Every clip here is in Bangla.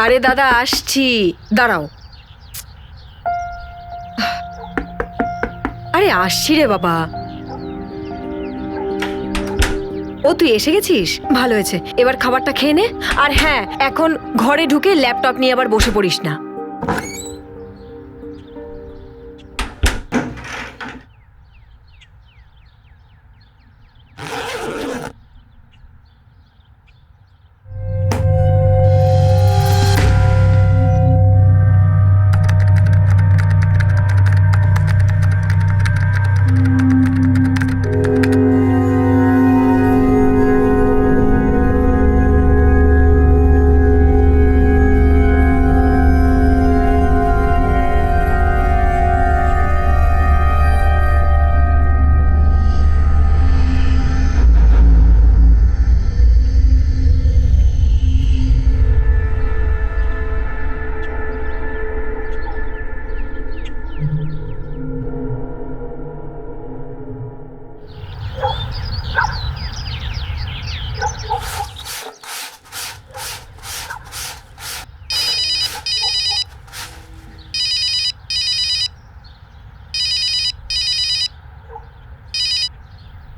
আরে দাদা আসছি, দাঁড়াও। আরে আসছি রে বাবা। ও তুই এসে গেছিস, ভালো হয়েছে। এবার খাবারটা খেয়ে নে। আর হ্যাঁ, এখন ঘরে ঢুকে ল্যাপটপ নিয়ে আবার বসে পড়িস না।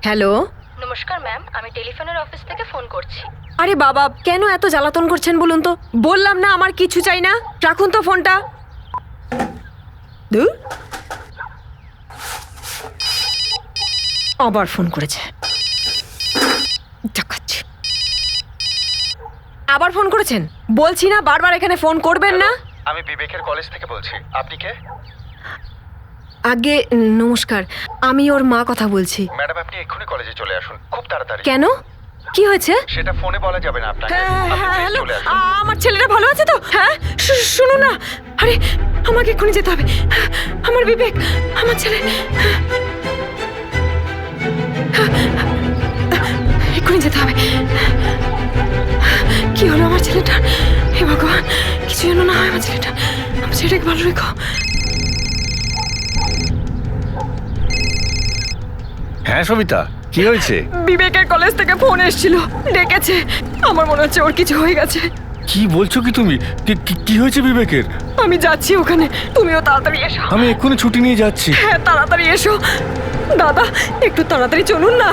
হ্যালো, নমস্কার ম্যাম, আমি টেলিফোনের অফিস থেকে ফোন করছি। আরে বাবা কেন এত জ্বালাতন করছেন বলুন তো? বললাম না আমার কিছু চাই না, রাখুন তো ফোনটা। ধুর, আবার ফোন করেছে, দেখাচ্ছি। আবার ফোন করেছেন, বলছি না বারবার এখানে ফোন করবেন না। আমি বিবেকের কলেজ থেকে বলছি, আপনি কে? আগে নমস্কার, আমি ওর মা কথা বলছি। ম্যাডাম আপনি এক্ষুনি কলেজে চলে আসুন, খুব তাড়াতাড়ি। কেন, কি হয়েছে? সেটা ফোনে বলা যাবে না আপনাকে। হ্যাঁ আপনি হ্যাঁ, please হ্যালো, চলে আসুন। আমার ছেলেটা ভালো আছে তো? হ্যাঁ শুনো না, আরে আমাকে এক্ষুনি যেতে হবে। আমার বিবেক, আমার ছেলে, এক্ষুনি যেতে হবে। কি হলো আমার ছেলেটার? হে ভগবান, কিছু যেন না হয় আমার ছেলেটা। আমার ছেলেটাকে ভালো রেখো। হ্যাঁ সবিতা, কি হয়েছে? বিবেকের কলেজ থেকে ফোন এসেছিল, ডেকেছে। আমার মনে হচ্ছে ওর কিছু হয়ে গেছে। কি বলছো কি তুমি? কি হয়েছে বিবেকের? আমি যাচ্ছি ওখানে, তুমিও তাড়াতাড়ি এসো। আমি এক্ষুনি ছুটি নিয়ে যাচ্ছি। হ্যাঁ তাড়াতাড়ি এসো দাদা, একটু তাড়াতাড়ি চলুন না।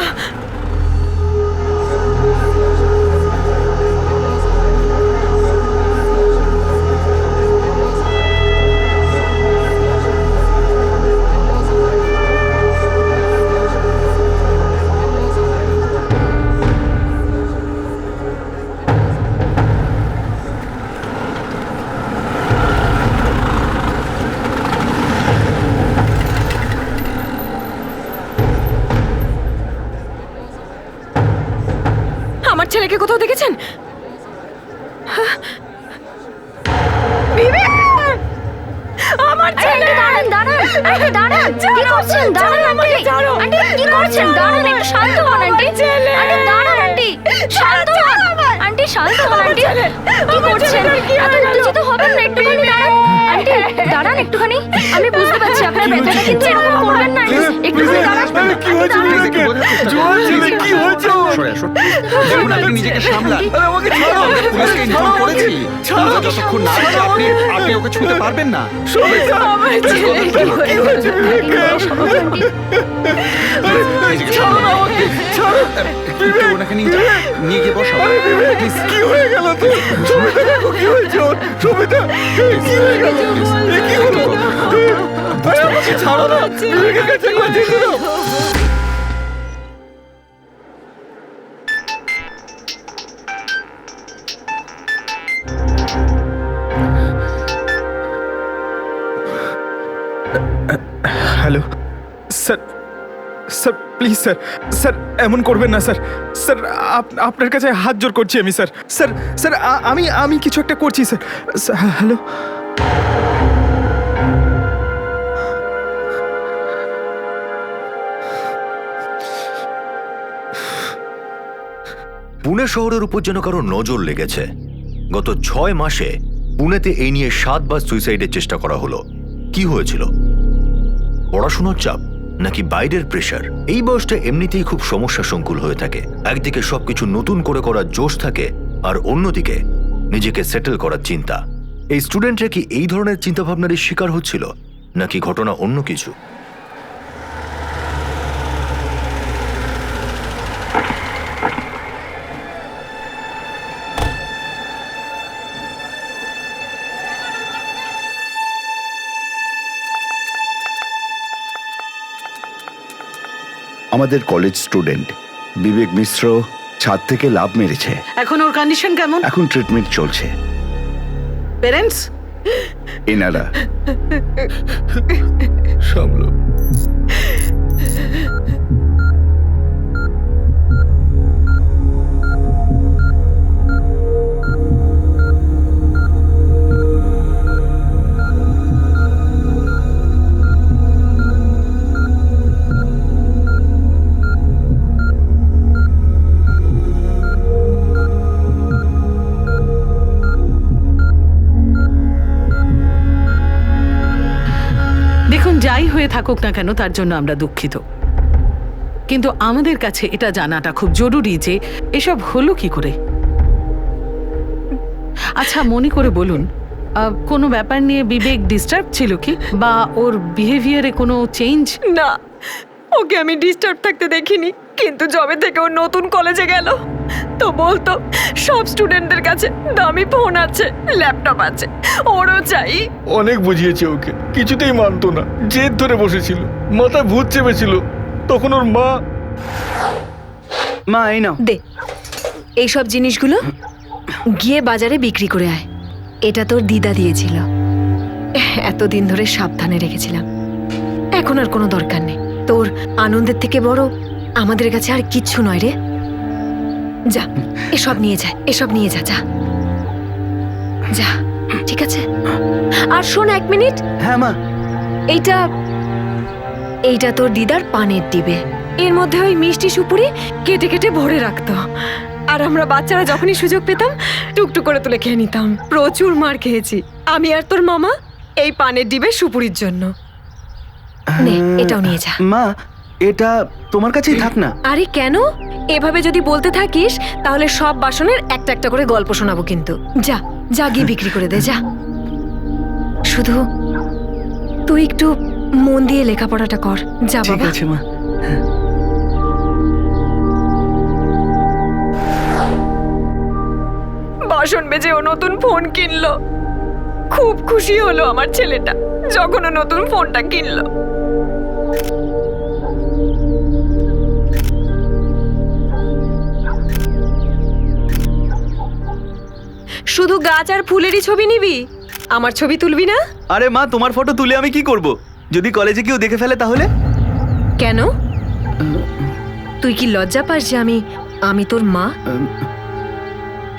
আমার ছেলেকে কোথাও দেখেছেন? বিবেক! আমার ছেলে! দাঁড়ান দাঁড়ান আন্টি, দাঁড়ান। কি করছেন? দাঁড়ান আন্টি। আন্টি কি করছেন? দাঁড়ান, একটু শান্ত হন আন্টি। আন্টি দাঁড়ান আন্টি, শান্ত হন আন্টি, শান্ত হন আন্টি। কি করছেন? এত উত্তেজিত হবেন না, একটুখানি দাঁড়ান আন্টি, দাঁড়ান একটুখানি। আমি বুঝতে পারছি আপনার ব্যথাটা, কিন্তু এরকম করবেন না আন্টি, একটুখানি দাঁড়ান। কি হয়েছে বিবেকের? জোয়ান ছেলে, কি হয়েছে? সরে আসুন। দেখুন আপনি নিজেকে সামলান। আরে আমাকে ছাড়ো। আমরা পুলিশকে ইনফর্ম করেছি। ছাড়ো। আমরা যতক্ষণ না আসছে আপনি ওকে ছুঁতে পারবেন না। সবিতা, আমার ছেলে কি হয়েছে বিবেকের? নিজেকে ছাড়ো না সামলান। আমাকে, ছাড়ো। একটু ওনাকে নিয়ে যান, নিয়ে গিয়ে বসাও। প্লিজ কি হয়ে গেল তো? সবিতা দেখো কি হয়েছে ওর। সবিতা, কি হয়ে গেল? এ কি হলো? আরে আমাকে ছাড়ো না, বিবেকের কাছে একবার যেতে দাও। Hello sir, sir please sir, sir এমন করবেন না স্যার। স্যার আপনার কাছে হাত জোর করছি আমি স্যার। স্যার স্যার আমি কিছু একটা করছি স্যার। হ্যালো, পুনে শহরের উপর যেন কারো নজর লেগেছে। গত 6 মাসে পুনেতে এই নিয়ে 7 বার সুইসাইডের চেষ্টা করা হলো। কি হয়েছিল? পড়াশোনার চাপ নাকি বাইরের প্রেশার? এই বয়সটা এমনিতেই খুব সমস্যা সংকুল হয়ে থাকে। একদিকে সবকিছু নতুন করে করার জোশ থাকে, আর অন্যদিকে নিজেকে সেটেল করার চিন্তা। এই স্টুডেন্টরা কি এই ধরনের চিন্তাভাবনারই শিকার হচ্ছিল, নাকি ঘটনা অন্য কিছু? আমাদের কলেজ স্টুডেন্ট বিবেক মিশ্র ছাদ থেকে লাফ মেরেছে। এখন ওর কন্ডিশন কেমন? এখন ট্রিটমেন্ট চলছে। পেরেন্টস? এনারা সামলো। দেখুন, যাই হয়ে থাকুক না কেন তার জন্য আমরা দুঃখিত, কিন্তু আমাদের কাছে এটা জানাটা খুব জরুরি যে এসব হলো কি করে। আচ্ছা, মনে করে বলুন, কোনো ব্যাপার নিয়ে বিবেক ডিস্টার্ব ছিল কি, বা ওর বিহেভিয়ারে কোনো চেঞ্জ? না, ওকে আমি ডিস্টার্ব থাকতে দেখিনি, কিন্তু যবে থেকে ও নতুন কলেজে গেল তো বলতো সব স্টুডেন্টদের কাছে দামি ফোন আছে, ল্যাপটপ আছে, ওরও চাই। অনেক বুঝিয়েছে ওকে, কিছুতেই মানতো না, জেদ ধরে বসেছিল, মাথায় ভূত চেপেছিল। তখন ওর মা এই নাও। দে এইসব জিনিসগুলো গিয়ে বাজারে বিক্রি করে আয়। এটা তোর দিদা দিয়েছিল, এতদিন ধরে সাবধানে রেখেছিলাম, এখন আর কোনো দরকার নেই। তোর আনন্দের থেকে বড় আমাদের কাছে আর কিচ্ছু নয় রে। যা এসব নিয়ে যা, এসব নিয়ে যা, যা যা, ঠিক আছে? আর শোন, 1 মিনিট। হ্যাঁ মা। এইটা এইটা তোর দিদার পানের ডিবে, এর মধ্যে ওই মিষ্টি সুপুরি কেটে কেটে ভরে রাখতো, আর আমরা বাচ্চারা যখনই সুযোগ পেতাম টুকটুক করে তুলে খেয়ে নিতাম। প্রচুর মার খেয়েছি আমি আর তোর মামা এই পানের ডিবে সুপুরির জন্য। নে, এটাও নিয়ে যা। মা, এটা তোমার কাছেই থাক না। আরে কেন? এভাবে যদি বলতে থাকিস তাহলে সব বাসনের একটা একটা করে গল্প শোনাবো কিন্তু। যা যা, গিয়ে বিক্রি করে দে, যা। শুধু তুই একটু মন দিয়ে লেখাপড়াটা কর, যা ঠিক বাবা। আছে মা। বাসন বেজে ও নতুন ফোন কিনলো, খুব খুশি হলো আমার ছেলেটা যখন ও নতুন ফোনটা কিনলো। শুধু গাছ আর ফুলেরই ছবি নিবি, আমার ছবি তুলবি না? আরে মা, তোমার ফটো তুলে আমি কি করব? যদি কলেজে কেউ দেখে ফেলে তাহলে? কেন? তুই কি লজ্জা পাস যে আমি তোর মা?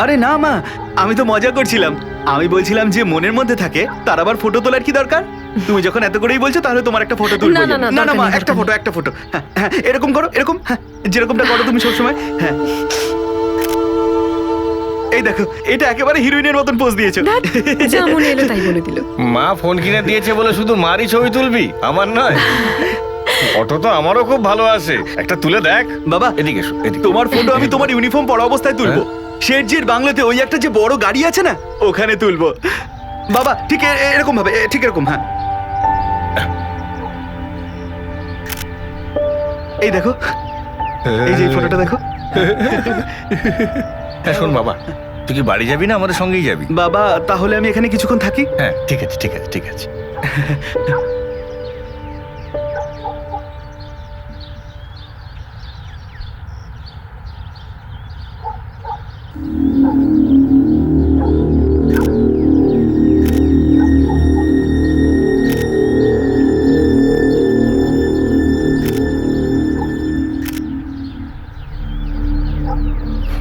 আরে না মা, আমি তো মজা করছিলাম। আমি বলছিলাম যে মনের মধ্যে থাকে তার আবার ফটো তোলার কি দরকার? তুমি যখন এত করেই বলছো তাহলে তোমার একটা ফটো তুলবো। না, না, না, না দরকার মা, নেই, একটা দরকার ফটো, একটা ফটো। হ্যাঁ হ্যাঁ, এরকম করো, এরকম, হ্যাঁ, যেরকমটা করো তুমি সবসময়। হ্যাঁ, এই দেখো, এটা একেবারে হিরোইনের মতন পোজ দিয়েছো। যা মনে এলো তাই বলে দিল। মা ফোন কিনে দিয়েছে বলে শুধু মারই ছবি তুলবি, আমার নয়। ফটো তো আমারও খুব ভালো আসে, একটা তুলে দেখ। বাবা, এদিকে এসো, এদিকে। তোমার ফটো আমি তোমার ইউনিফর্ম পরা অবস্থায় তুলবো। শেঠজির বাংলাতে ওই একটা যে বড় গাড়ি আছে না, ওখানে তুলবো। বাবা, ঠিক এরকম ভাবে, ঠিক এরকম। হ্যাঁ, এই দেখো, এই যে ফটোটা দেখো। হ্যাঁ শোন বাবা, তুই কি বাড়ি যাবি না আমাদের সঙ্গেই যাবি? বাবা, তাহলে আমি এখানে কিছুক্ষণ থাকি। হ্যাঁ ঠিক আছে, ঠিক আছে, ঠিক আছে।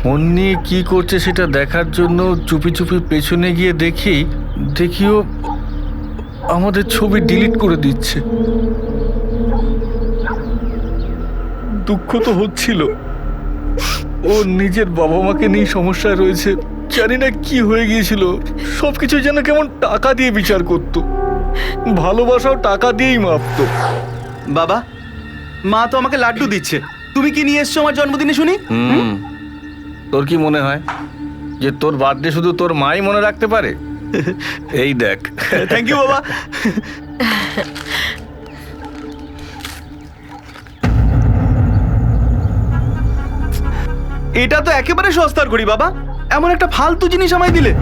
ফোন নিয়ে কি করছে সেটা দেখার জন্য চুপি চুপি পেছনে গিয়ে দেখিও আমাদের ছবি ডিলিট করে দিচ্ছে। দুঃখ তো হচ্ছিল, ও নিজের বাবা মাকে নিয়ে সমস্যায় রয়েছে। জানি না কি হয়ে গিয়েছিল, সবকিছু যেন কেমন টাকা দিয়ে বিচার করতো, ভালোবাসাও টাকা দিয়েই মাপতো। বাবা, মা তো আমাকে লাড্ডু দিচ্ছে। তুমি কি নিয়ে এসছো আমার জন্মদিনে শুনি? তোর কি মনে হয় যে তোর বার্থডে শুধু তোর মাই মনে রাখতে পারে? এই দেখ। থ্যাংক ইউ বাবা। এটা তো একেবারে সস্তার করি বাবা, এমন একটা ফালতু জিনিস আমায় দিলে।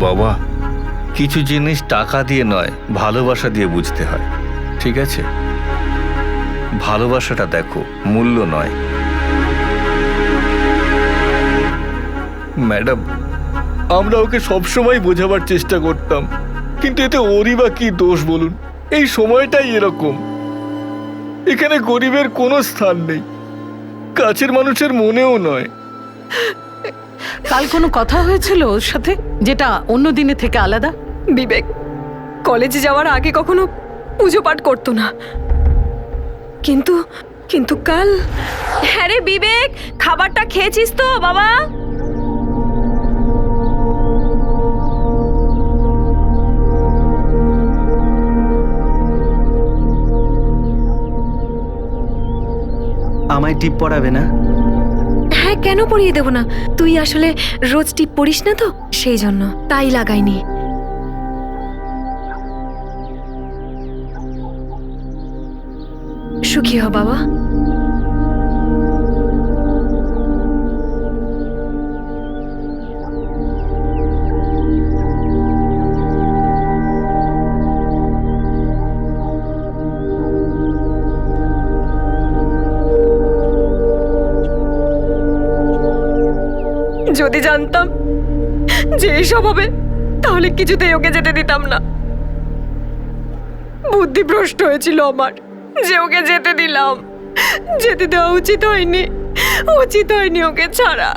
বাবা, কিছু জিনিস টাকা দিয়ে নয়, ভালোবাসা দিয়ে বুঝতে হয়, ঠিক আছে? ভালোবাসাটা দেখো, মূল্য নয়। ম্যাডাম, আমরা ওকে সবসময় বোঝাবার চেষ্টা করতাম, কিন্তু এতে ওরই বা কি দোষ বলুন? এই সময়টাই এরকম। এখানে গরিবের কোনো স্থান নেই, কাছের মানুষের মনেও নয়। কাল কোনো কথা হয়েছিল ওর সাথে যেটা অন্য দিনের থেকে আলাদা? বিবেক কলেজে যাওয়ার আগে কখনো পুজো পাঠ করতো না, কিন্তু কিন্তু কাল। হ্যাঁ রে বিবেক, খাবারটা খেয়েছিস তো বাবা? আমায় টিপ পড়াবে না? হ্যাঁ, কেন পরিয়ে দেবো না? তুই আসলে রোজ টিপ পড়িস না তো, সেই জন্য তাই লাগাইনি। সুখী হ বাবা। যদি জানতাম যে এসব হবে, তাহলে কিছুতেই ওকে যেতে দিতাম না। বুদ্ধিভ্রষ্ট হয়েছিল আমার যে ওকে যেতে দিলাম। যেতে দেওয়া উচিত হয়নি ওকে ছাড়া।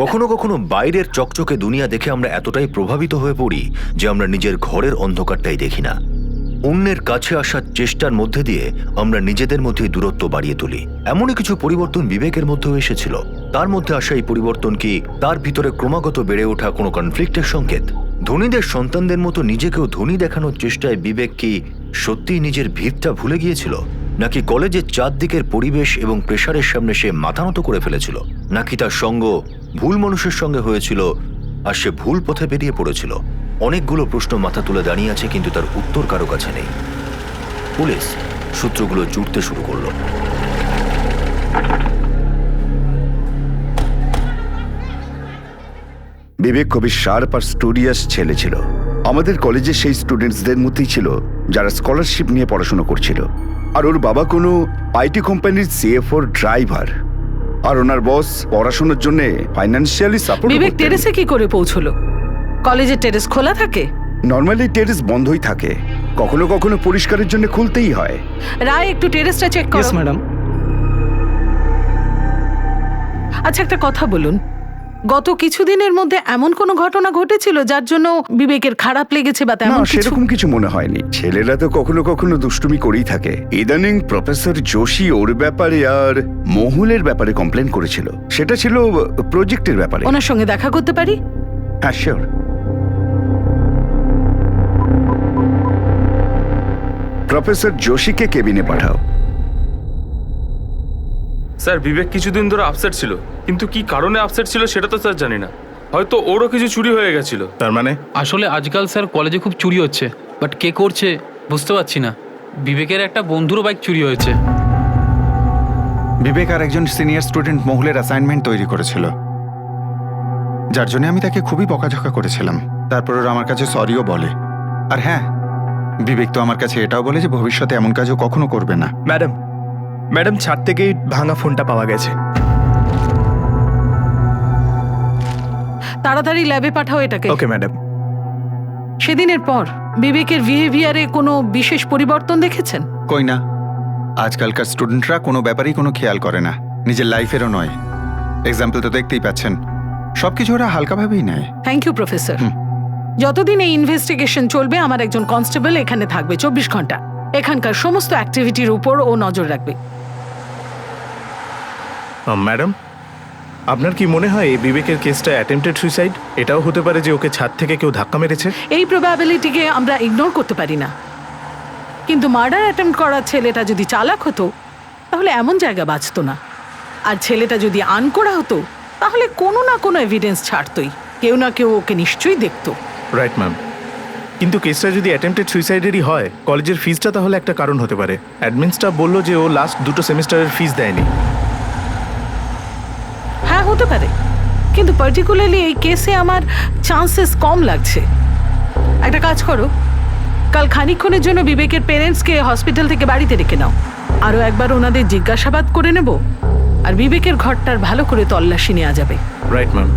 কখনো কখনো বাইরের চকচকে দুনিয়া দেখে আমরা এতটাই প্রভাবিত হয়ে পড়ি যে আমরা নিজের ঘরের অন্ধকারটাই দেখি না। অন্যের কাছে আসার চেষ্টার মধ্যে দিয়ে আমরা নিজেদের মধ্যে দূরত্ব বাড়িয়ে তুলি। এমনই কিছু পরিবর্তন বিবেকের মধ্যেও এসেছিল। তার মধ্যে আসা এই পরিবর্তন কি তার ভিতরে ক্রমাগত বেড়ে ওঠা কোনো কনফ্লিক্টের সংকেত? ধনীদের সন্তানদের মতো নিজেকেও ধনী দেখানোর চেষ্টায় বিবেক কি সত্যিই নিজের ভিতটা ভুলে গিয়েছিল, নাকি কলেজের চারদিকের পরিবেশ এবং প্রেশারের সামনে সে মাথা নত করে ফেলেছিল, নাকি তার সঙ্গ ভুল মানুষের সঙ্গে হয়েছিল আর সে ভুল পথে বেরিয়ে পড়েছিল? অনেকগুলো প্রশ্ন মাথা তুলে দাঁড়িয়ে আছে, কিন্তু তার উত্তর কারো কাছে নেই। পুলিশ সূত্রগুলো জুড়তে শুরু করলো। বিবেক খুবই শার্প আর স্টুডিয়াস ছেলে ছিল। আমাদের কলেজে সেই স্টুডেন্টসদের মধ্যেই ছিল যারা স্কলারশিপ নিয়ে পড়াশোনা করছিল। আর ওর বাবা কোনো আইটি কোম্পানির সিএফওর ড্রাইভার, আর ওনার বস পড়াশোনার জন্য ফাইন্যান্সিয়ালি সাপোর্ট। বিবেক টেরেসে কি করে পৌঁছলো? কলেজের টেরেস খোলা থাকে? নর্মালি টেরেস বন্ধই থাকে, কখনো কখনো পরিষ্কারের জন্য খুলতেই হয়। রায়, একটু টেরেসটা চেক করো। ম্যাডাম। আচ্ছা, একটা কথা বলুন, গত কিছুদিনের মধ্যে এমন কোনো ঘটনা ঘটেছিল যার জন্য বিবেকের খারাপ লেগেছে বা না, তেমন কিছু? সেরকম কিছু মনে হয়নি। ছেলেরা তো কখনো কখনো দুষ্টুমি করেই থাকে। ইদানিং প্রফেসর যোশী ওর ব্যাপারে আর মহুলের ব্যাপারে কমপ্লেন করেছিল। সেটা ছিল প্রজেক্টের ব্যাপারে। ওনার সঙ্গে দেখা করতে পারি? হ্যাঁ, শিওর। প্রফেসর যোশীকে কেবিনে পাঠাও। স্যার, বিবেক কিছুদিন ধরে আপসেট ছিল, কিন্তু কি কারণে আপসেট ছিল সেটা তো স্যার জানি না। হয়তো ওরও কিছু চুরি হয়ে গেছিল। তার মানে? আসলে আজকাল স্যার কলেজে খুব চুরি হচ্ছে, বাট কে করছে বুঝতে পারছি না। বিবেকের একটা বন্ধুরও বাইক চুরি হয়েছে। বিবেক আর একজন সিনিয়র স্টুডেন্ট মহুলের অ্যাসাইনমেন্ট তৈরি করেছিল, যার জন্য আমি তাকে খুবই বকাঝকা করেছিলাম। তারপর ওরা আমার কাছে সরিও বলে। আর হ্যাঁ, বিবেক তো আমার কাছে এটাও বলে যে ভবিষ্যতে এমন কাজও কখনো করবে না। ম্যাডাম ছাদ থেকে ভাঙা ফোনটা পাওয়া গেছে। তাড়াতাড়ি ল্যাবে পাঠাও এটাকে। Okay madam. সেদিনের পর বিবেকের বিহেভিয়ারে কোনো বিশেষ পরিবর্তন দেখেছেন? কই না, আজকালকার স্টুডেন্টরা কোনো ব্যাপারেই কোনো খেয়াল করে না, নিজের লাইফেরও নয়। এক্সাম্পল তো দেখতেই পাচ্ছেন, সবকিছু ওরা হালকাভাবেই নেয়। Thank you professor. যতদিন এই ইনভেস্টিগেশন চলবে আমার একজন কনস্টেবল এখানে থাকবে 24 ঘন্টা। এখানকার সমস্ত অ্যাক্টিভিটির উপর ও নজর রাখবে। ম্যাডাম, আপনার কি মনে হয় এই বিবেকের কেসটা অ্যাটেম্পটেড সুইসাইড? এটাও হতে পারে যে ওকে ছাদ থেকে কেউ ধাক্কা মেরেছে। এই প্রবাবিলিটিকে আমরা ইগনোর করতে পারি না, কিন্তু মার্ডার অ্যাটেম্প্ট করা ছেলেটা যদি চালাক হতো তাহলে এমন জায়গা বাঁচতো না। আর ছেলেটা যদি আনকোড়া হতো তাহলে কোনো না কোনো এভিডেন্স ছাড়তই, কেউ না কেউ ওকে নিশ্চয়ই দেখতো। রাইট ম্যাম, কিন্তু কেসটা যদি অ্যাটেম্পটেড সুইসাইডেরই হয়, কলেজের ফিজটা তাহলে একটা কারণ হতে পারে। অ্যাডমিন স্টাফ বললো যে ও লাস্ট 2 সেমিস্টারের ফিজ দেয়নি। হ্যাঁ হতে পারে, কিন্তু পার্টিকুলারলি এই কেসে আমার চান্সেস কম লাগছে। একটা কাজ করো, কাল খানিকক্ষণের জন্য বিবেকের পেরেন্টসকে হসপিটাল থেকে বাড়িতে রেখে নাও, আরও একবার ওনাদের জিজ্ঞাসাবাদ করে নেব, আর বিবেকের ঘরটার ভালো করে তল্লাশি নেওয়া যাবে। Right ma'am.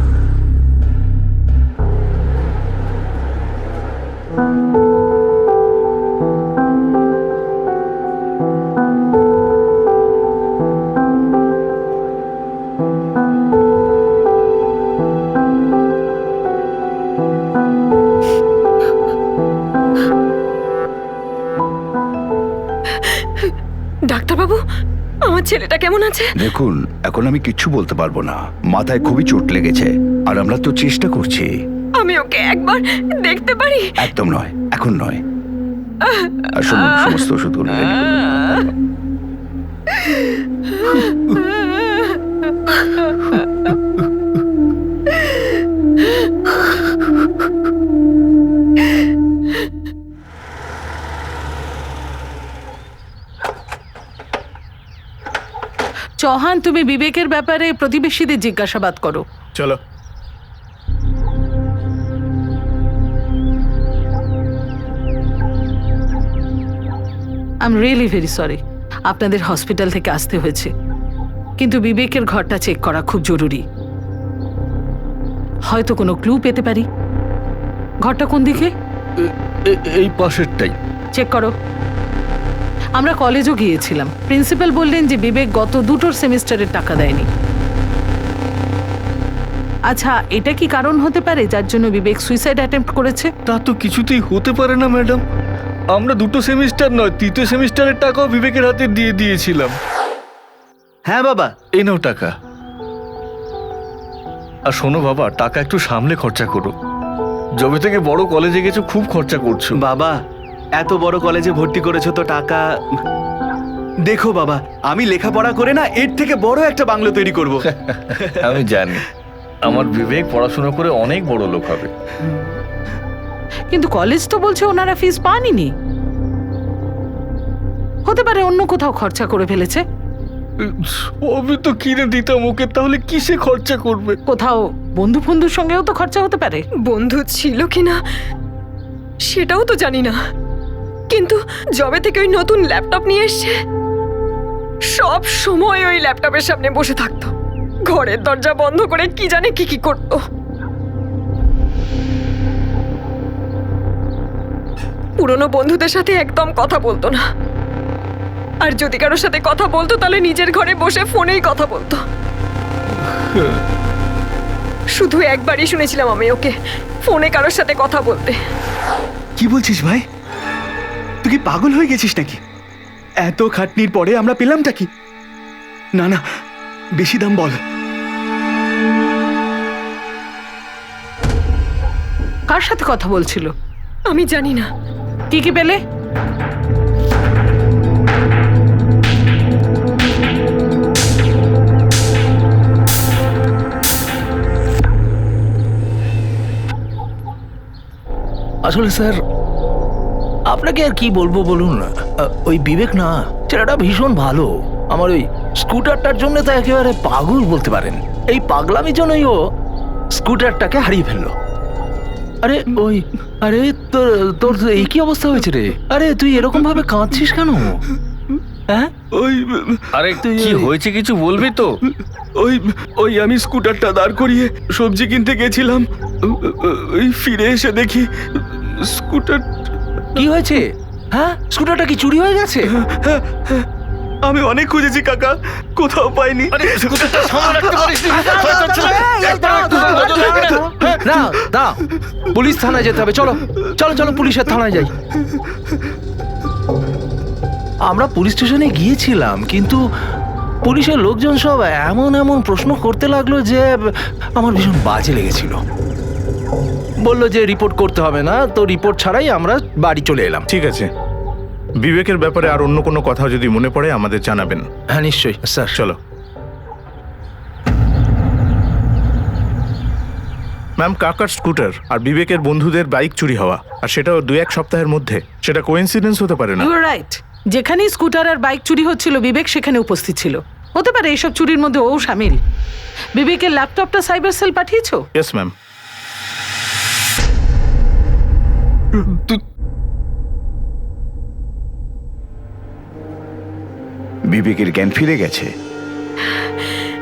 ডাক্তারবাবু, আমার ছেলেটা কেমন আছে? দেখুন, এখন আমি কিচ্ছু বলতে পারবো না, মাথায় খুবই চোট লেগেছে, আর আমরা তো চেষ্টা করছি। আমি ওকে একবার দেখতে পারি? একদম নয়, এখন নয়। আর শুনুন, সমস্ত ওষুধগুলো রেডি করুন। চৌহান, তুমি বিবেকের ব্যাপারে প্রতিবেশীদের জিজ্ঞাসাবাদ করো। চলো। I am really very sorry আপনাদের হসপিটাল থেকে আসতে হয়েছে, কিন্তু বিবেকের ঘরটা চেক করা খুব জরুরি। হয়তো কোনো ক্লু পেতে পারি। ঘরটা কোন দিকে? এই পাশেরটাই। চেক করো। আমরা কলেজও গিয়েছিলাম, প্রিন্সিপাল বললেন যে বিবেক গত 2 সেমিস্টারের টাকা দেয়নি। আচ্ছা, এটা কি কারণ হতে পারে যার জন্য বিবেক সুইসাইড অ্যাটেম্প্ট করেছে? তা তো কিছুতেই হতে পারে না ম্যাডাম, আমরা 2 সেমিস্টার নয় 3 সেমিস্টারের টাকাও বিবেকের হাতে দিয়ে দিয়েছিলাম। হ্যাঁ বাবা, এই নাও টাকা। আর শোনো বাবা, টাকা একটু সামলে খরচা করো, যবে থেকে বড় কলেজে গেছো খুব খরচা করছো। বাবা এত বড় কলেজে ভর্তি করেছো তো টাকা। দেখো বাবা, আমি লেখাপড়া করে না এর থেকে বড় একটা বাংলো তৈরি করব। আমি জানি আমার বিবেক পড়াশোনা করে অনেক বড় লোক হবে। কিন্তু কলেজ তো বলছে ওনারা ফিস পাননি। হতে পারে অন্য কোথাও খরচা করে ফেলেছে। আমি তো কিনে দিতাম ওকে, তাহলে কিসে খরচা করবে? কোথাও বন্ধু বন্ধুর সঙ্গেও তো খরচা হতে পারে। বন্ধু ছিল কিনা সেটাও তো জানি না, কিন্তু যবে থেকে ওই নতুন ল্যাপটপ নিয়ে এসছে সব সময় ওই ল্যাপটপের সামনে বসে থাকতো, ঘরের দরজা বন্ধ করে কি জানে কি কি করতো। পুরনো বন্ধুদের সাথে একদম কথা বলতো না, আর যদি কারোর সাথে কথা বলতো তাহলে নিজের ঘরে বসে ফোনেই কথা বলতো। শুধু একবারই শুনেছিলাম আমি ওকে ফোনে কারোর সাথে কথা বলতে। কি বলছিস ভাই, তুই কি পাগল হয়ে গেছিস নাকি? এত খাটনির পরে আমরা পেলামটা কি? না না, বেশি দাম বল। কার সাথে কথা বলছিল? আমি জানি না। কি কি পেলে? আসলে স্যার, আপনাকে আর কি বলবো বলুন না, ওই বিবেক না, ছেলেটা ভীষণ ভালো। আমার ওই স্কুটারটার জন্য তো একেবারে পাগল বলতে পারেন। এই পাগলামির জন্যই ও স্কুটারটাকে হারিয়ে ফেললো। আরে তোর এই কি অবস্থা হয়েছে রে? আরে তুই এরকম ভাবে কাঁদছিস কেন? হ্যাঁ, আরে কি হয়েছে কিছু বলবি তো? ওই আমি স্কুটারটা দাঁড় করিয়ে সবজি কিনতে গেছিলাম, ওই ফিরে এসে দেখি স্কুটার। কি হয়েছে? হ্যাঁ, স্কুটারটা কি চুরি হয়ে গেছে? আমি অনেক খুঁজেছি কাকা, কোথাও পাইনি। না, পুলিশ থানায় যেতে হবে। চলো চলো চলো, পুলিশের থানায় যাই। আমরা পুলিশ স্টেশনে গিয়েছিলাম, কিন্তু পুলিশের লোকজন সব এমন এমন প্রশ্ন করতে লাগলো যে আমার ভীষণ বাজে লেগেছিল। বললো যে রিপোর্ট করতে হবে না, তো রিপোর্ট ছাড়াই আমরা বাড়ি চলে এলাম। ঠিক আছে, বিবেকের ব্যাপারে আর অন্য কোনো কথা যদি মনে পড়ে আমাদের জানাবেন। হ্যাঁ নিশ্চয়ই স্যার। চলো। ম্যাম কাকার স্কুটার আর বিবেকের বন্ধুদের বাইক চুরি হওয়া, আর সেটাও 2-1 সপ্তাহের মধ্যে, সেটা কোইন্সিডেন্স হতে পারে না। You right. যেখানেই স্কুটার আর বাইক চুরি হচ্ছিল বিবেক সেখানে উপস্থিত ছিল। হতে পারে এইসব চুরির মধ্যে ও শামিল। বিবেকের ল্যাপটপটা সাইবার সেল পাঠিয়েছো? Yes ma'am. বিবেকের জ্ঞান ফিরে গেছে,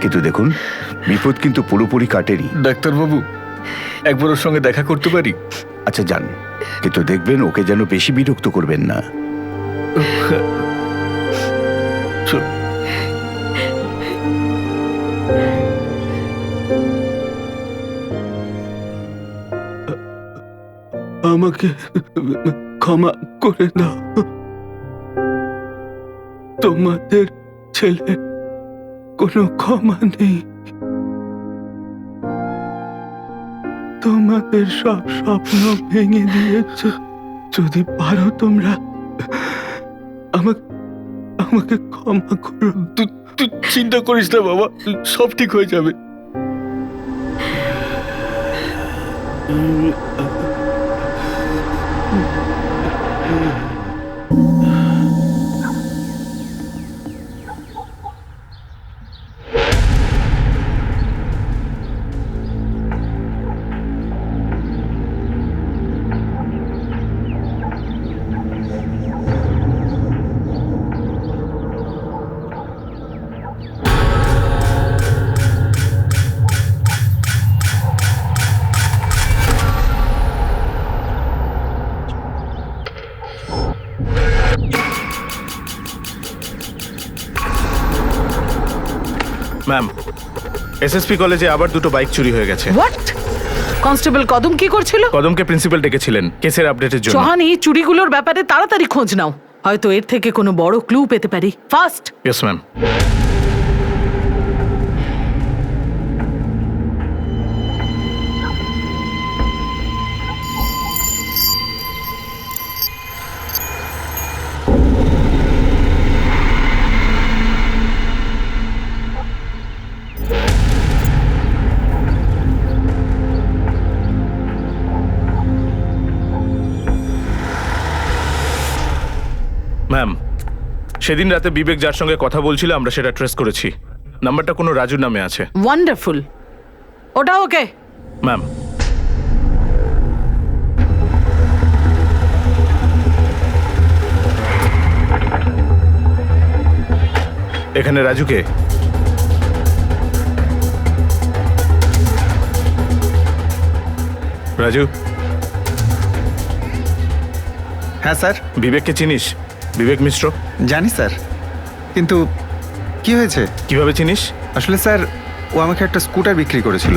কিন্তু দেখুন বিপদ কিন্তু পুরোপুরি কাটেনি। ডাক্তারবাবু, একবার ওর সঙ্গে দেখা করতে পারি? আচ্ছা যান, কিন্তু দেখবেন ওকে যেন বেশি বিরক্ত করবেন না। চল। আমাকে ক্ষমা করে দাও। তোমাদের ছেলে কোনো ক্ষমা নেই। তোমাদের সব স্বপ্ন ভেঙে দিয়েছে। যদি পারো তোমরা আমাকে ক্ষমা করো। তুই চিন্তা করিস না বাবা, সব ঠিক হয়ে যাবে। ম্যাম, এসএসপি কলেজে আবার 2টো বাইক চুরি হয়ে গেছে। হোয়াট? কনস্টেবল কদম কি করছিল? কদমকে প্রিন্সিপাল ডেকেছিলেন কেসের আপডেটের জন্য। চৌহান, এই চুরিগুলোর ব্যাপারে তাড়াতাড়ি খোঁজ নাও। হয়তো এর থেকে কোনো বড় ক্লু পেতে পারি। ফাস্ট। Yes ma'am. ম্যাম, সেদিন রাতে বিবেক যার সঙ্গে কথা বলছিল আমরা সেটা ট্রেস করেছি। নাম্বারটা কোনো রাজুর নামে আছে। ওয়ান্ডারফুল। ওটা ওকে। ম্যাম, এখানে রাজুকে রাজু। হ্যাঁ স্যার। বিবেককে চিনিস? বিবেক মিশ্র। জানি স্যার, কিন্তু কি হয়েছে? কিভাবে চিনিস? আসলে স্যার, ও আমাকে একটা স্কুটার বিক্রি করেছিল।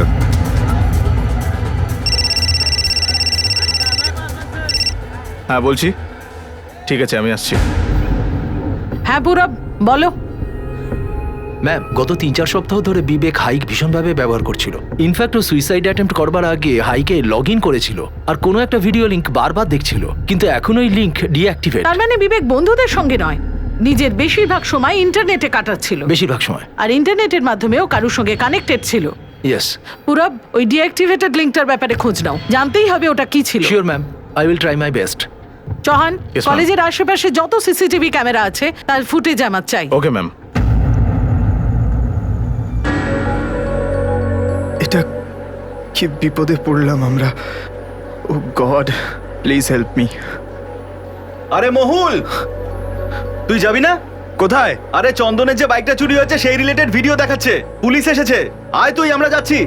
হ্যাঁ বলছি। ঠিক আছে, আমি আসছি। হ্যাঁ পুরব, বলো। ম্যাম, গত 3-4 সপ্তাহ ধরে বিবেক হাইক ভীষণভাবে ব্যবহার করছিল। ইনফ্যাক্ট ও সুইসাইড অ্যাটেম্প্ট করবার আগে হাইকে লগ ইন করেছিল আর কোনো একটা ভিডিও লিংক বারবার দেখছিল, কিন্তু এখন ওই লিংক ডিঅ্যাক্টিভেট। তার মানে বিবেক বন্ধুদের সঙ্গে নয়, নিজের বেশিরভাগ সময় ইন্টারনেটে কাটাচ্ছিল। বেশিরভাগ সময়। আর ইন্টারনেটের মাধ্যমেও কারোর সঙ্গে কানেক্টেড ছিল। ইয়েস। পুরব, ওই ডিঅ্যাক্টিভেটেড লিংকটার ব্যাপারে খোঁজ নাও। জানতেই হবে ওটা কি ছিল। Sure ma'am, I will try my best. Chauhan, Yes, ma'am. কলেজের আশেপাশে যত সিসিটিভি ক্যামেরা আছে তার ফুটেজ আমার চাই। Okay ma'am. এটা কি বিপদে পড়লাম আমরা। ও গড, প্লিজ হেল্প মি। আরে মহুল, তুই যাবি না? কোথায়? আরে চন্দনের যে বাইকটা চুরি হয়েছে সেই রিলেটেড ভিডিও দেখাচ্ছে। পুলিশ এসেছে। আয় তুই, আমরা যাচ্ছি।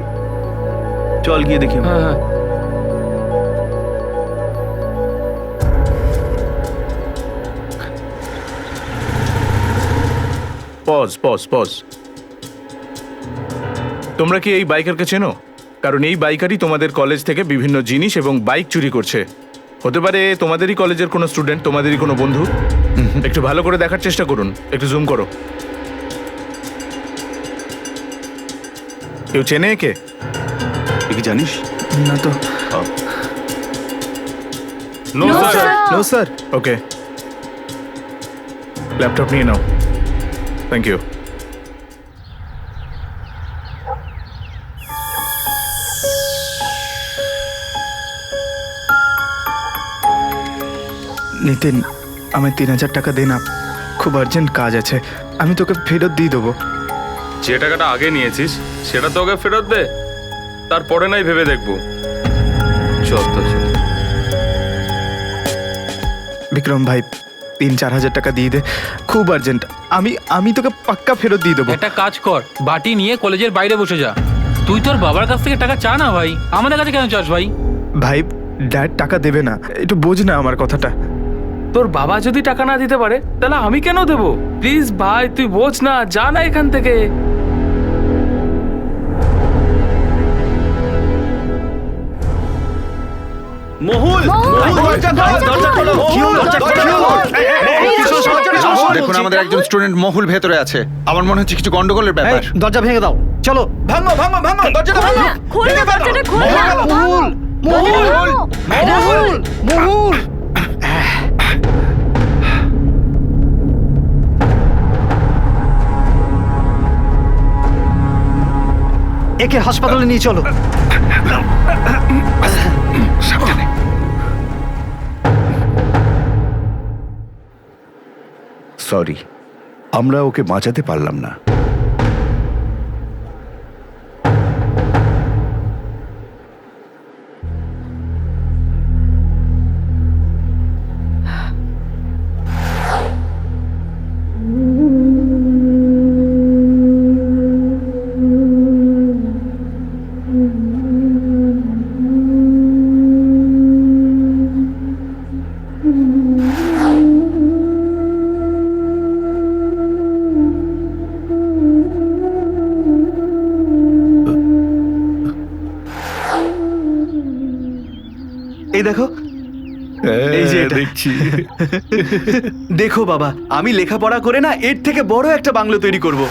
চল গিয়ে দেখি। Pause pause pause. তোমরা কি এই বাইকারকে চেনো? কারণ এই বাইকারই তোমাদের কলেজ থেকে বিভিন্ন জিনিস এবং বাইক চুরি করছে। হতে পারে তোমাদেরই কলেজের কোনো স্টুডেন্ট, তোমাদেরই কোনো বন্ধু। একটু ভালো করে দেখার চেষ্টা করুন, একটু জুম করো। কেউ চেনে একে? তুই কি জানিস? না তো। No sir. No sir. Okay, laptop নিয়ে নাও। Thank you. নিতিন, আমায় 3000 টাকা দে না, খুব আর্জেন্ট কাজ আছে, আমি তোকে ফেরত দিয়ে দেবো। যে টাকাটা আগে নিয়েছিস সেটা তো ওকে ফেরত দে, তারপরে নাই ভেবে দেখবো। চল তো চল। বিক্রম ভাই, 3-4 হাজার টাকা দিয়ে দে, খুব আর্জেন্ট। আমি তোকে পাক্কা ফেরত দিয়ে দেবো। একটা কাজ কর, বাটি নিয়ে কলেজের বাইরে বসে যা। তুই তোর বাবার কাছ থেকে টাকা চা না ভাই, আমাদের কাছে কেন চাস ভাই? ভাই, ড্যাড টাকা দেবে না, একটু বোঝ না আমার কথাটা। তোর বাবা যদি টাকা না দিতে পারে তাহলে আমি কেন দেবো? প্লিজ ভাই, তুই বোঝ না, যা না এখান থেকে। মহুল, দরজা খোলো, দেখুন, আমাদের একজন স্টুডেন্ট মহুল ভেতরে আছে। আমার মনে হচ্ছে কিছু গন্ডগোলের ব্যাপার। দরজা ভেঙে দাও, চলো। ভাঙো, দরজাটা ভাঙো। খোল না, দরজাটা খোল না। মহুল। একে হাসপাতালে নিয়ে চলো। সরি, আমরা ওকে বাঁচাতে পারলাম না। এই দেখো, এই যে এটা। দেখছি। দেখো বাবা, আমি লেখাপড়া করে না এর থেকে বড় একটা বাংলো তৈরি করব।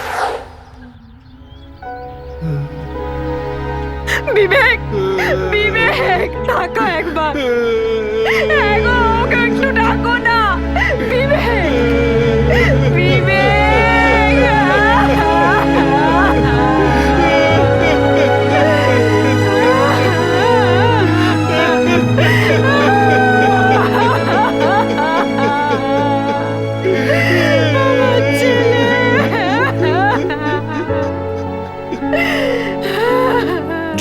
বিবেক, বিবেক, তাকা একবার, ওকে একটু ডাকো না। বিবেক, বিবেক।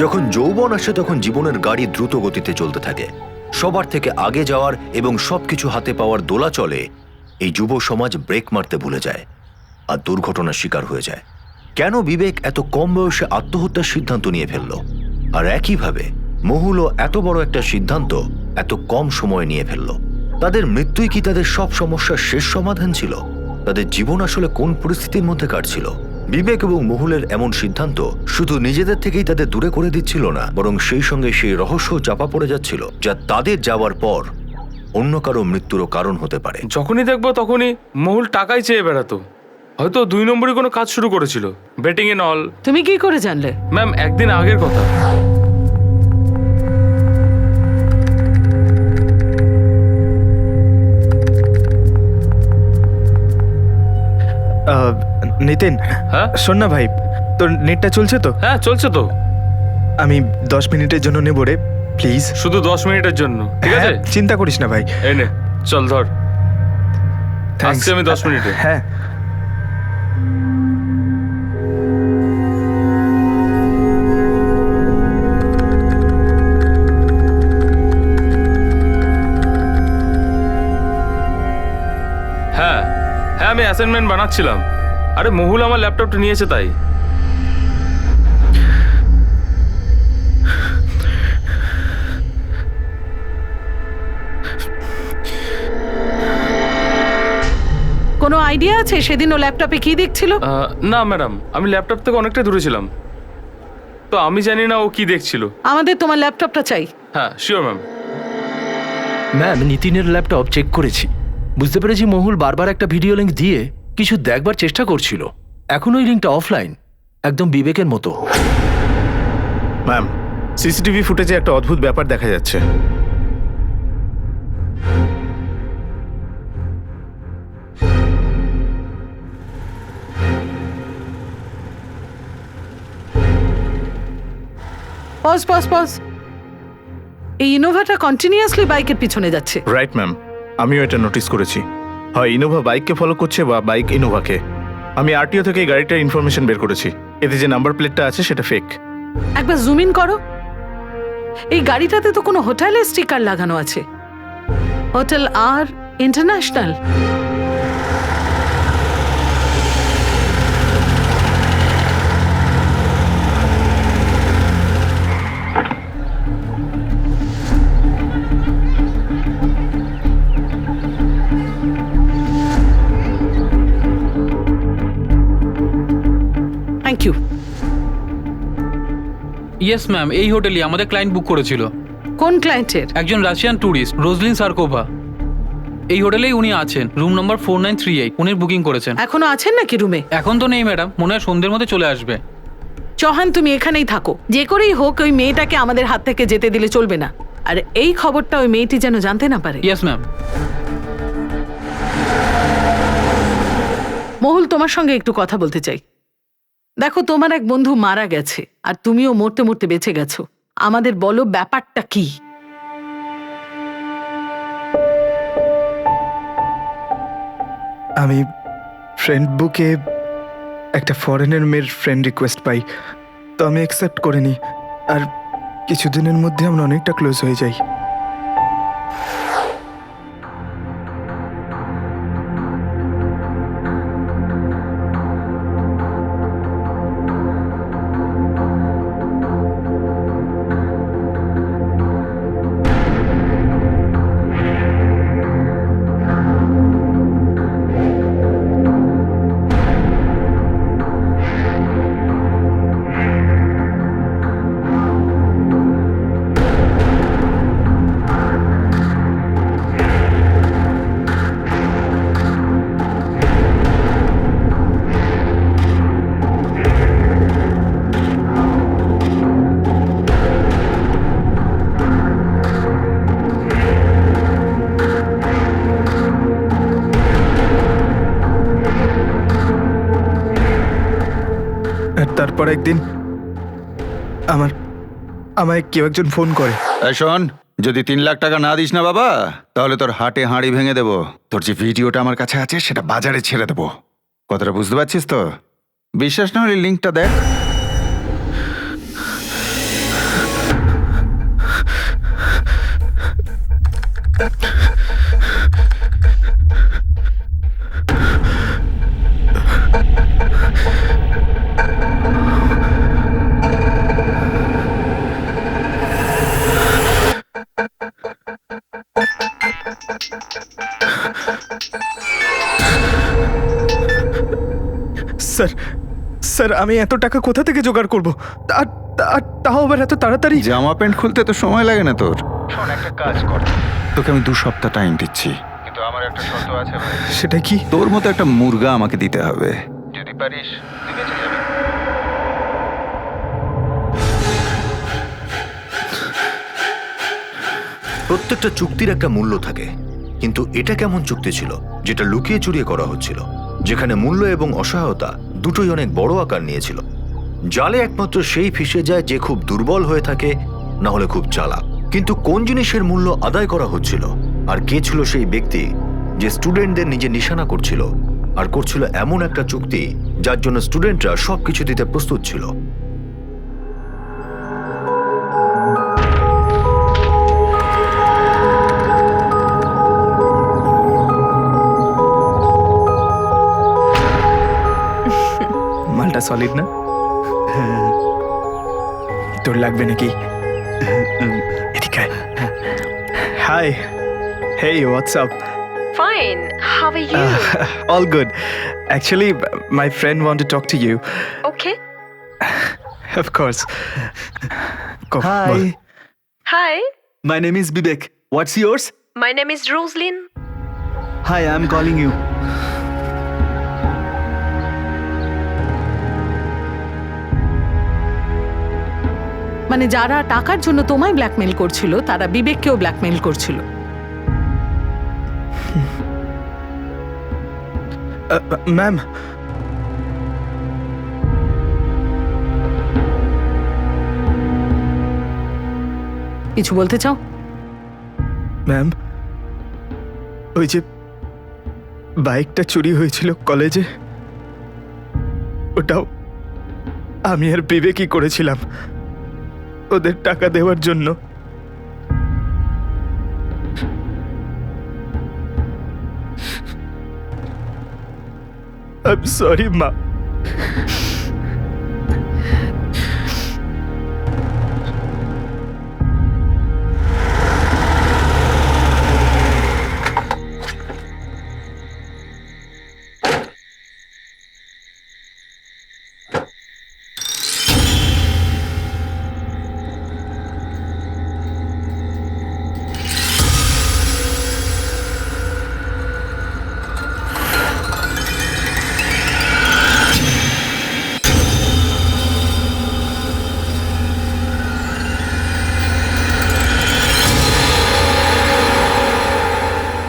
যখন যৌবন আসে তখন জীবনের গাড়ি দ্রুত গতিতে চলতে থাকে। সবার থেকে আগে যাওয়ার এবং সবকিছু হাতে পাওয়ার দোলা চলে। এই যুব সমাজ ব্রেক মারতে ভুলে যায় আর দুর্ঘটনার শিকার হয়ে যায়। কেন বিবেক এত কম বয়সে আত্মহত্যার সিদ্ধান্ত নিয়ে ফেলল? আর একইভাবে মহুলও এত বড় একটা সিদ্ধান্ত এত কম সময়ে নিয়ে ফেলল। তাদের মৃত্যুই কি তাদের সব সমস্যার শেষ সমাধান ছিল? তাদের জীবন আসলে কোন পরিস্থিতির মধ্যে কাটছিল? বিবেক এবং মহুলের এমন সিদ্ধান্ত শুধু নিজেদের থেকেই তাদের দূরে করে দিচ্ছিল না, বরং সেই সঙ্গে সেই রহস্য চাপা পড়ে যাচ্ছিল যা তাদের যাওয়ার পর অন্য কারো মৃত্যুরও কারণ হতে পারে। যখনই দেখবো তখনই মহুল টাকাই চেয়ে বেড়াতো। হয়তো 2 নম্বরই কোনো কাজ শুরু করেছিল, বেটিং এ নল। তুমি কি করে জানলে? ম্যাম, একদিন আগের কথা। নিতিন, হ্যাঁ? শোন না ভাই, তোর নেটটা চলছে তো? হ্যাঁ, চলছে তো। আমি 10 মিনিটের জন্য নেবো রে, প্লিজ। শুধু 10 মিনিটের জন্য, ঠিক আছে? চিন্তা করিস না ভাই। এই নে, চল ধর। Thanks. আসছি আমি 10 মিনিটে। হ্যাঁ। হ্যাঁ হ্যাঁ, আমি অ্যাসাইনমেন্ট বানাচ্ছিলাম। আরে মহুল আমার ল্যাপটপটা নিয়েছে তাই। কোনো আইডিয়া আছে সেদিন ও ল্যাপটপে কি দেখছিল? না ম্যাডাম, আমি ল্যাপটপ থেকে অনেকটা দূরে ছিলাম, তো আমি জানি না ও কি দেখছিল। আমাদের তোমার ল্যাপটপটা চাই। হ্যাঁ, শিওর ম্যাম। ম্যাম, নিতিনের ল্যাপটপ চেক করেছি, বুঝতে পেরেছি মহুল বারবার একটা ভিডিও লিঙ্ক দিয়ে কিছু দেখবার চেষ্টা করছিল। এখন ওই লিঙ্কটা অফলাইন, একদম বিবেকের মতো। ম্যাম, সিসিটিভি ফুটেজে একটা অদ্ভুত ব্যাপার দেখা যাচ্ছে। পজ। এই ইনোভাটা কন্টিনিউয়াসলি বাইকের পিছনে যাচ্ছে। রাইট ম্যাম, আমিও এটা নোটিস করেছি। হয় ইনোভা বাইককে ফলো করছে বা বাইক ইনোভাকে। আমি আরটিও থেকে এই গাড়িটার ইনফরমেশন বের করেছি। এতে যে নাম্বার প্লেটটা আছে সেটা ফেক। একবার জুম ইন করো। এই গাড়িটাতে তো কোনো হোটেলের স্টিকার লাগানো আছে, হোটেল আর international. Thank you. Yes ma'am, এই হোটেলই আমাদের ক্লায়েন্ট বুক করেছিল। কোন ক্লায়েন্টের? একজন রাশিয়ান ট্যুরিস্ট রোজলিন সার্কোভা। এই হোটেলেই উনি আছেন, রুম নম্বর 4938 উনি বুকিং করেছেন। এখনো আছেন নাকি রুমে? এখন তো নেই ম্যাডাম, মনে হয় সন্ধ্যের মধ্যে চলে আসবে। চৌহান, তুমি এখানেই থাকো। যে করেই হোক ওই মেয়েটাকে আমাদের হাত থেকে যেতে দিলে চলবে না। আর এই খবরটা ওই মেয়েটি যেন জানতে না পারে। Yes ma'am. মহুল, তোমার সঙ্গে একটু কথা বলতে চাই। দেখো, তোমার এক বন্ধু মারা গেছে আর তুমিও মরতে মরতে বেঁচে গেছো। আমাদের বলো ব্যাপারটা কি? আমি ফ্রেন্ড বুকে একটা ফরেনের মেয়ের ফ্রেন্ড রিকোয়েস্ট পাই, তো আমি অ্যাকসেপ্ট করে নিই। আর কিছুদিনের মধ্যে আমরা অনেকটা ক্লোজ হয়ে যাই। তারপর একদিন আমায় কেউ একজন ফোন করে। শোন, যদি 3 লাখ টাকা না দিস না বাবা, তাহলে তোর হাটে হাঁড়ি ভেঙে দেবো। তোর যে ভিডিওটা আমার কাছে আছে সেটা বাজারে ছেড়ে দেবো। কথাটা বুঝতে পারছিস তো? বিশ্বাস না হলে লিঙ্কটা দেখ। স্যার, আমি এত টাকা কোথা থেকে জোগাড় করবো? তাও আবার এত তাড়াতাড়ি? জামা প্যান্ট খুলতে তো সময় লাগে না তোর। শোন, একটা কাজ কর, তোকে আমি 2 সপ্তাহ টাইম দিচ্ছি, কিন্তু আমার একটা শর্ত আছে। সেটা কি? তোর মতো একটা মুরগা আমাকে দিতে হবে। যদি পারিস তুই বেঁচে যাবি। প্রত্যেকটা চুক্তির একটা মূল্য থাকে, কিন্তু এটা কেমন চুক্তি ছিল যেটা লুকিয়ে চুরিয়ে করা হচ্ছিল, যেখানে মূল্য এবং অসহায়তা দুটোই অনেক বড় আকার নিয়েছিল। জালে একমাত্র সেই ফেঁসে যায় যে খুব দুর্বল হয়ে থাকে, না হলে খুব চালাক। কিন্তু কোন জিনিসের মূল্য আদায় করা হচ্ছিল, আর কে ছিল সেই ব্যক্তি যে স্টুডেন্টদের নিজে নিশানা করছিল আর করছিল এমন একটা চুক্তি যার জন্য স্টুডেন্টরা সবকিছু দিতে প্রস্তুত ছিল? মালটা সলিড না? তোর লাগবে নাকি? এদিকে hi. Hey, what's up? Fine. How are you? All good. Actually, my friend wanted to talk to you. Okay. Of course. Hi. Hi. My name is Vivek. What's yours? My name is Roslyn. Hi, I'm calling you. মানে যারা টাকার জন্য তোমায় ব্ল্যাকমেল করছিল তারা বিবেককেও ব্ল্যাকমেল করছিল। ম্যাম, কিছু বলতে চাও? ম্যাম, ওই যে বাইকটা চুরি হয়েছিল কলেজে, ওটাও আমি আর বিবেকই করেছিলাম ওদের টাকা দেওয়ার জন্য। I'm sorry, মা।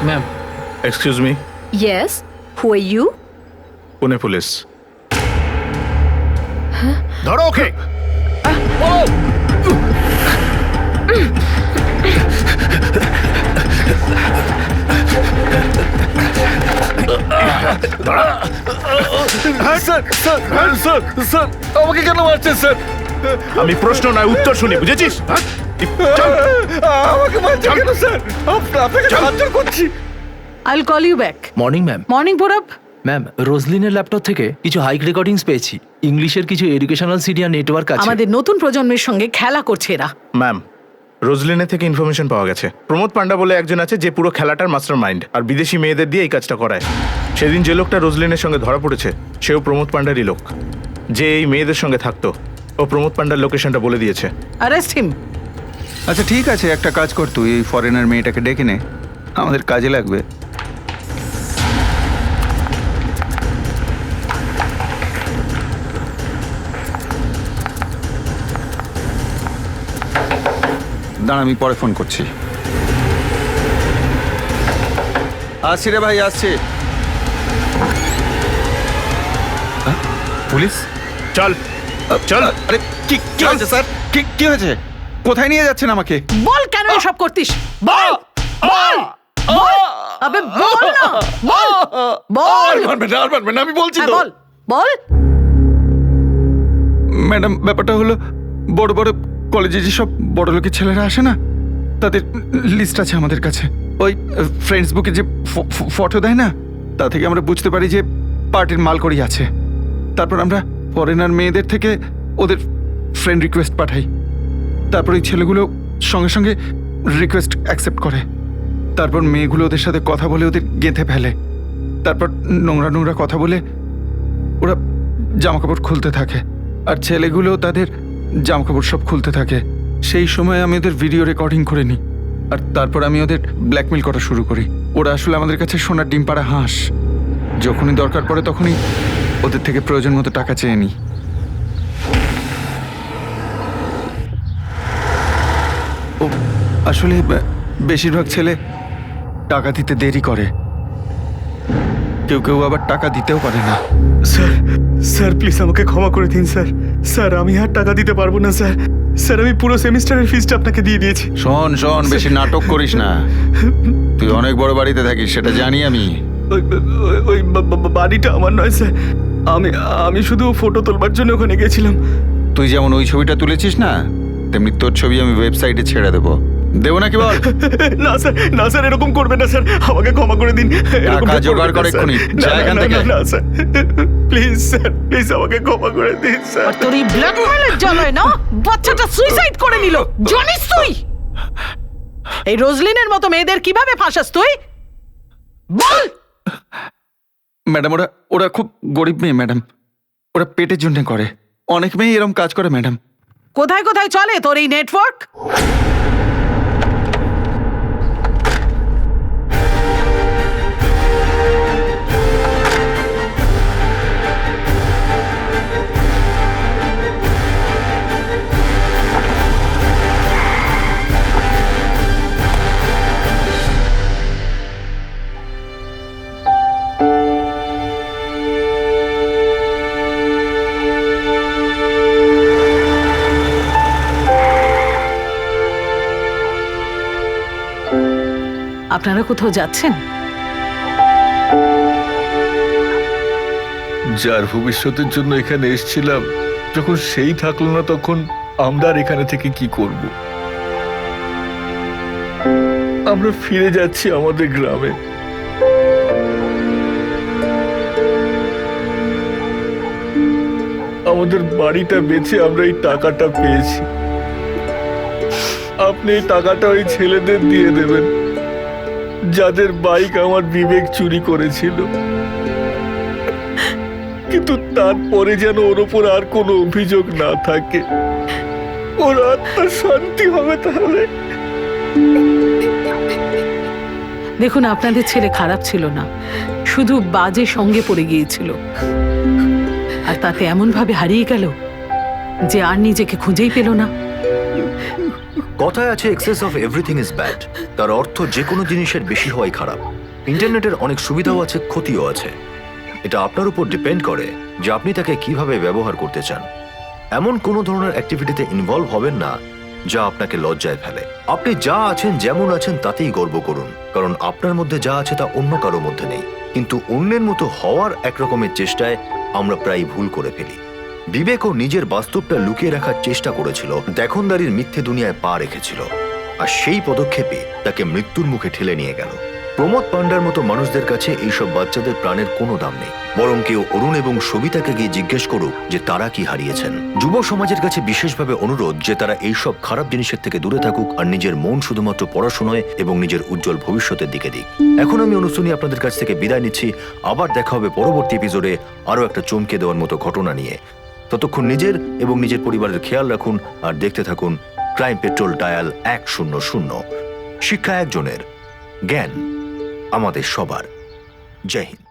Ma'am, excuse me, yes, who are you? Pune police. ধরো okay. Sir sir sir sir আমাকে কেন মারছেন স্যার? আমি প্রশ্ন নয় উত্তর শুনি, বুঝেছিস? আমাকে মারছেন কেন স্যার? আপনাকে সাহায্য করছি। I'll call you back. Morning ma'am. Morning Purab. Ma'am, রোজলিনের ল্যাপটপ থেকে কিছু হাইক রেকর্ডিংস পেয়েছি। ইংলিশের কিছু এডুকেশনাল সিডি আর নেটওয়ার্ক আছে। আমাদের নতুন প্রজন্মের সঙ্গে খেলা করছে এরা। ম্যাম, রোজলিনের থেকে ইনফরমেশন পাওয়া গেছে। প্রমোদ পান্ডা বলে একজন আছে যে পুরো খেলাটার মাস্টার মাইন্ড, আর বিদেশি মেয়েদের দিয়ে এই কাজটা করায়। সেদিন যে লোকটা রোজলিনের সঙ্গে ধরা পড়েছে সেও প্রমোদ পান্ডারই লোক। যে এই মেয়েদের সঙ্গে থাকতো ও প্রমোদ পান্ডার লোকেশনটা বলে দিয়েছে। Arrest him. আচ্ছা ঠিক আছে, একটা কাজ কর, তুই এই ফরেনার মেয়েটাকে ডেকে নে, আমাদের কাজে লাগবে। দাঁড়া, আমি পরে ফোন করছি। আসছি রে ভাই, আসছি। হ্যাঁ? পুলিশ? চল চল। আরে কি কি হয়েছে স্যার? কি হয়েছে? কোথায় নিয়ে যাচ্ছেন আমাকে? বল কেন এসব করতিস? বল বল বল। আবে বল না, বল বল। আর মারবেন না, আমি বলছি হ্যাঁ, তো। বল বল। ম্যাডাম, ব্যাপারটা হলো বড় বড় কলেজে যেসব বড় লোকের ছেলেরা আসে না, তাদের লিস্ট আছে আমাদের কাছে। ওই ফ্রেন্ডস বুকে যে ফটো দেয় না, তা থেকে আমরা বুঝতে পারি যে পার্টির মালকড়ি আছে। তারপর আমরা ফরেনার মেয়েদের থেকে ওদের ফ্রেন্ড রিকোয়েস্ট পাঠাই। তারপর এই ছেলেগুলো সঙ্গে সঙ্গে রিকোয়েস্ট অ্যাকসেপ্ট করে। তারপর মেয়েগুলো ওদের সাথে কথা বলে ওদের গেঁথে ফেলে। তারপর নোংরা নোংরা কথা বলে ওরা জামাকাপড় খুলতে থাকে, আর ছেলেগুলো তাদের জামাকাপড় সব খুলতে থাকে। সেই সময় আমি ওদের ভিডিও রেকর্ডিং করে নিই, আর তারপর আমি ওদের ব্ল্যাকমেল করা শুরু করি। ওরা আসলে আমাদের কাছে সোনার ডিম পাড়া হাঁস। যখনই দরকার পড়ে তখনই ওদের থেকে প্রয়োজন মতো টাকা চেয়ে নিই। ও আসলে বেশিরভাগ ছেলে টাকা দিতে দেরি করে, কেউ কেউ আবার টাকা দিতেও পারে না। স্যার স্যার প্লিজ আমাকে ক্ষমা করে দিন স্যার। স্যার আমি আর টাকা দিতে পারবো না স্যার। স্যার আমি পুরো সেমিস্টারের ফিসটা আপনাকে দিয়ে দিয়েছি। শোন শোন, বেশি নাটক করিস না। তুই অনেক বড় বাড়িতে থাকিস, সেটা জানি আমি। ওই ওই বাড়িটা আমার নয় স্যার। আমি শুধু ফটো তোলবার জন্য ওখানে গেছিলাম। তুই যেমন ওই ছবিটা তুলেছিস না, তেমনি তোর ছবি আমি ওয়েবসাইটে ছেড়ে দেবো। দেবো নাকি বল? না স্যার, না স্যার, এরকম করবেন না স্যার, আমাকে ক্ষমা করে দিন। টাকা জোগাড় কর এক্ষুনি, যা এখান থেকে। না স্যার, প্লিজ স্যার, প্লিজ আমাকে ক্ষমা করে দিন স্যার। আর তোর এই ব্ল্যাকমেলের জ্বালায় না বাচ্চাটা সুইসাইড করে নিল, জানিস তুই? এই রোজলিনের মতো মেয়েদের কিভাবে ফাঁসাস তুই? বল। ম্যাডাম, ওরা খুব গরিব মেয়ে ম্যাডাম, ওরা পেটের জন্য করে। অনেক মেয়ে এরকম কাজ করে ম্যাডাম। কোথায় কোথায় চলে তোর এই নেটওয়ার্ক? আপনারা কোথাও যাচ্ছেন? যার ভবিষ্যতের জন্য এখানে এসেছিলাম, যখন সেই থাকলো না, তখন আমরা আর এখানে থেকে কি করব? আমরা ফিরে যাচ্ছি আমাদের গ্রামে। আমাদের বাড়িটা বেচে আমরা এই টাকাটা পেয়েছি। আপনি এই টাকাটা ওই ছেলেদের দিয়ে দেবেন যাদের বাইক আমার বিবেক চুরি করেছিল। কিন্তু তারপরে যেন ওর ওপর আর কোনো অভিযোগ না থাকে। ওর আত্মার শান্তি হবে তাহলে। দেখুন, আপনাদের ছেলে খারাপ ছিল না, শুধু বাজে সঙ্গে পড়ে গিয়েছিল, আর তাতে এমন ভাবে হারিয়ে গেল যে আর নিজেকে খুঁজেই পেল না। কথায় আছে access of everything is bad. তার অর্থ যে কোনো জিনিসের বেশি হওয়াই খারাপ। ইন্টারনেটের অনেক সুবিধাও আছে, ক্ষতিও আছে। এটা আপনার উপর ডিপেন্ড করে যে আপনি তাকে কিভাবে ব্যবহার করতে চান। এমন কোনো ধরনের অ্যাক্টিভিটিতে ইনভলভ হবেন না যা আপনাকে লজ্জায় ফেলে। আপনি যা আছেন, যেমন আছেন, তাতেই গর্ব করুন, কারণ আপনার মধ্যে যা আছে তা অন্য কারো মধ্যে নেই। কিন্তু অন্যের মতো হওয়ার একরকমের চেষ্টায় আমরা প্রায় ভুল করে ফেলি। বিবেকও নিজের বাস্তবটা লুকিয়ে রাখার চেষ্টা করেছিল, দেখনদারির মিথ্যে দুনিয়ায় পা রেখেছিল, আর সেই পদক্ষেপে তাকে মৃত্যুর মুখে ঠেলে নিয়ে গেল। প্রমোদ পান্ডার মতো মানুষদের কাছে এইসব বাচ্চাদের প্রাণের কোনো দাম নেই। বরং কেউ অরুণ এবং সবিতাকে গিয়ে জিজ্ঞেস করুক যে তারা কি হারিয়েছেন। যুব সমাজের কাছে বিশেষভাবে অনুরোধ যে তারা এইসব খারাপ জিনিসের থেকে দূরে থাকুক আর নিজের মন শুধুমাত্র পড়াশোনায় এবং নিজের উজ্জ্বল ভবিষ্যতের দিকে দিক। এখন আমি অনুসুনি আপনাদের কাছ থেকে বিদায় নিচ্ছি। আবার দেখা হবে পরবর্তী এপিসোডে আরও একটা চমকে দেওয়ার মতো ঘটনা নিয়ে। ততক্ষণ নিজের এবং নিজের পরিবারের খেয়াল রাখুন আর দেখতে থাকুন ক্রাইম পেট্রোল ডায়াল 100। শিক্ষা একজনের, জ্ঞান আমাদের সবার। জয় হিন্দ।